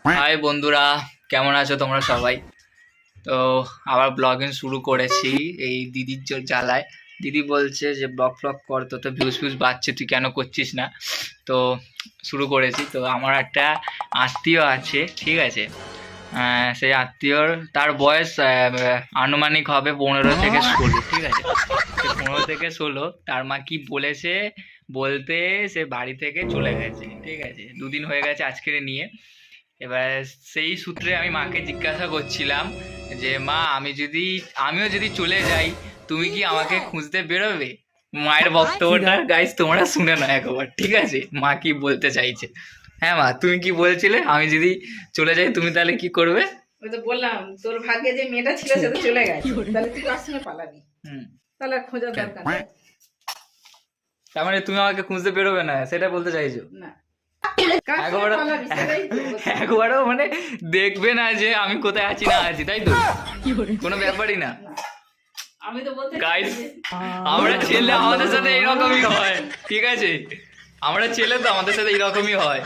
High বন্ধুরা, কেমন আছো তোমরা সবাই? তো আবার ব্লগিং শুরু করেছি এই দিদির জ্বালায়। দিদি বলছে যে ব্লগ ফ্লগ কর, তো ভিউজ ফিউজ বাড়ছে, তুই কেন করছিস না? তো শুরু করেছি। তো আমার একটা আত্মীয় আছে, ঠিক আছে? সেই আত্মীয়র তার বয়স আনুমানিক হবে 15 থেকে 16, ঠিক আছে? 15 থেকে 16 তার মা কি বলেছে বলতে সে বাড়ি থেকে চলে গেছে, ঠিক আছে? 2 দিন হয়ে গেছে আজকের নিয়ে। এবার সেই সূত্রে আমি মাকে জিজ্ঞাসা করছিলাম যে মা, আমিও যদি চলে যাই, তুমি কি আমাকে খুঁজতে বেরোবে? মায়ের বক্তব্যটা গাইস তোমরা শুনে না একবার, ঠিক আছে? মা কি বলতে চাইছে। হ্যাঁ মা, তুমি কি বলছিলে আমি যদি চলে যাই তুমি তাহলে কি করবে? ওই তো বললাম তোর ভাগ্যে যে মেয়েটা ছিল সে তো চলে গেছে, তাহলে তুই কার সঙ্গে পালাবি? তাহলে আর খোঁজার দরকার নেই। তার মানে তুমি আমাকে খুঁজতে বেরোবে না, সেটা বলতে চাইছো? না, কার সঙ্গে পালাবি সেটাই তো বলছি। একবারও মানে দেখবে না যে আমি কোথায় আছি না আছি, তাই তো? কোনো ব্যাপারই না। আমি তো বলতে গাইস, আমরা ছেলে আমাদের সাথে এইরকমই হয়, ঠিক আছে? আমরা ছেলে তো আমাদের সাথে এইরকমই হয়।